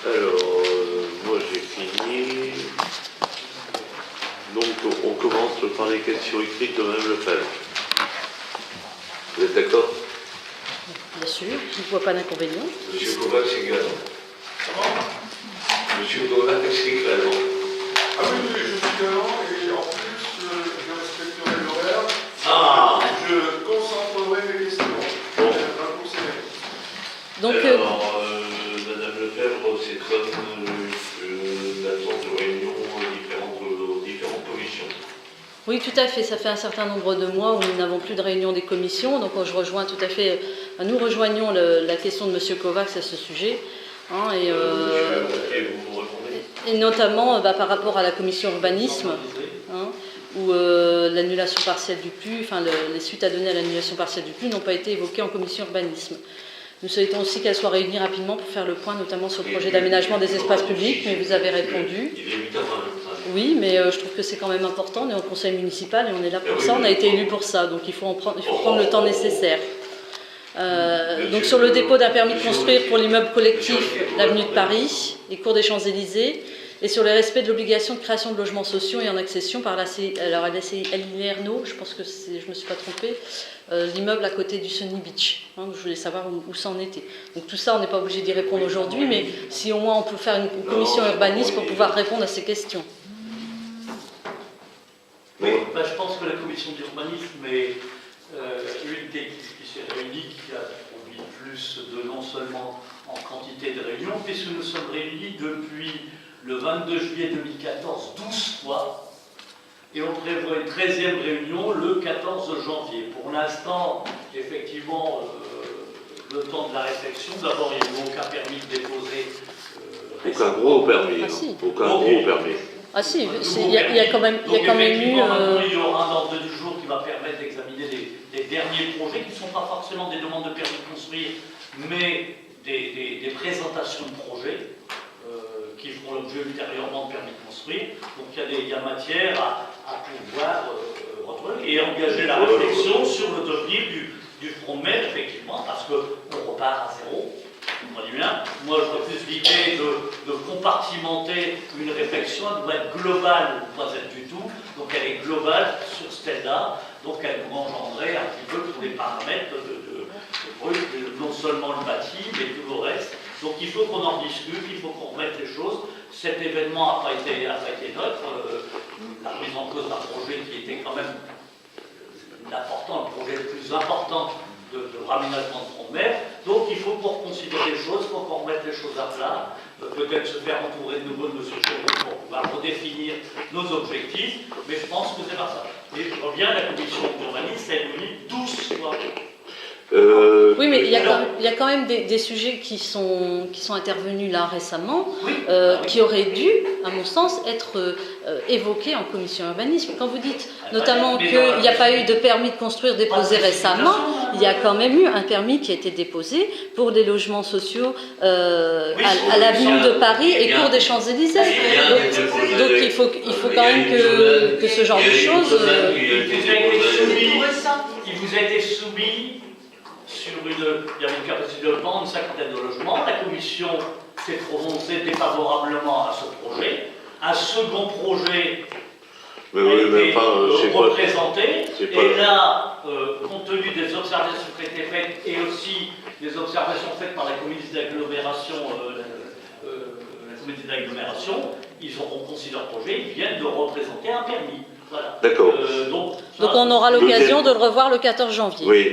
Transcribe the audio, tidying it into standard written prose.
Alors, moi j'ai fini. Donc on commence par les questions écrites de Mme Lefebvre. Vous êtes d'accord? Bien sûr, je ne vois pas d'inconvénient. Monsieur Kovacs également. Monsieur Kovacs également. Ah oui, oui, je suis galant et en plus, je respecterai l'horaire. Ah. Je concentrerai mes questions. Bon. Donc, alors, Madame Lefebvre, c'est comme l'absence de réunions aux différentes commissions. oui, tout à fait. Ça fait un certain nombre de mois où nous n'avons plus de réunion des commissions. Donc, je rejoins tout à fait. Nous rejoignons la question de M. Kovacs à ce sujet. Hein, et notamment par rapport à la commission urbanisme, hein, où l'annulation partielle du PLU, enfin les suites à donner à l'annulation partielle du PLU n'ont pas été évoquées en commission urbanisme. Nous souhaitons aussi qu'elle soit réunie rapidement pour faire le point, notamment sur le projet d'aménagement des espaces publics, mais vous avez répondu. Il est 8h20. Oui, mais je trouve que c'est quand même important. On est au conseil municipal et on est là pour ça, on a été élus pour ça, donc il faut prendre le temps nécessaire. Donc sur le dépôt d'un permis de construire pour l'immeuble collectif, l'avenue de Paris, les cours des Champs-Élysées, et sur le respect de l'obligation de création de logements sociaux et en accession par la LIRNO, je pense que je ne me suis pas trompée, l'immeuble à côté du Sunny Beach. Hein, je voulais savoir où ça en était. Donc tout ça, on n'est pas obligé d'y répondre aujourd'hui, mais si au moins on peut faire une commission urbaniste pour pouvoir répondre à ces questions. Oui, je pense que la commission d'urbanisme est une des qui s'est réunie, qui a produit plus de non seulement en quantité de réunions, puisque nous sommes réunis depuis le 22 juillet 2014, 12 fois, et on prévoit une 13e réunion le 14 janvier. Pour l'instant, effectivement, le temps de la réflexion, d'abord il n'y a eu aucun permis de déposer. Aucun gros permis. Ah, si. Aucun gros permis. Ah si, il y a quand même eu... Maintenant, il y aura un ordre du jour qui va permettre d'examiner les derniers projets qui ne sont pas forcément des demandes de permis de construire, mais des présentations de projets qui feront l'objet ultérieurement de permis de construire. Donc il y a matière à pouvoir retrouver et engager la réflexion sur le devenir du front de mer, effectivement, parce qu'on repart à zéro. On dit bien, moi je refuse l'idée de compartimenter une réflexion, elle doit être globale, ou pas être du tout, donc elle est globale sur ce thème-là, donc elle doit engendrer un petit peu tous les paramètres non seulement le bâti, mais tout le reste. Donc il faut qu'on en discute, il faut qu'on remette les choses. Cet événement n'a pas été neutre, la mise en cause d'un projet qui était quand même le projet le plus important de raménagement de front de mer. Donc il faut qu'on reconsidère les choses, il faut qu'on remette les choses à plat, peut-être se faire entourer de nouveau de M. Chevaux pour pouvoir redéfinir nos objectifs, mais je pense que c'est pas ça. Et je reviens, la commission urbaniste est réunie 12 fois. Oui, mais il y a quand même des sujets qui sont intervenus là récemment, oui, qui auraient dû, à mon sens, être évoqués en commission urbanisme. Quand vous dites notamment qu'il n'y a pas eu de permis de construire déposé récemment, il y a quand même eu un permis qui a été déposé pour des logements sociaux à l'avenue de Paris et cours des Champs-Élysées. Donc il faut quand même que ce genre de choses... Il vous a été soumis il y avait une capacité de logement, une cinquantaine de logements. La commission s'est prononcée défavorablement à ce projet. Un second projet a été représenté. Et là, compte tenu des observations qui ont été faites et aussi des observations faites par la communauté d'agglomération, ils auront considéré le projet, ils viennent de représenter un permis. Voilà. D'accord. Donc on aura l'occasion de le revoir le 14 janvier. Oui.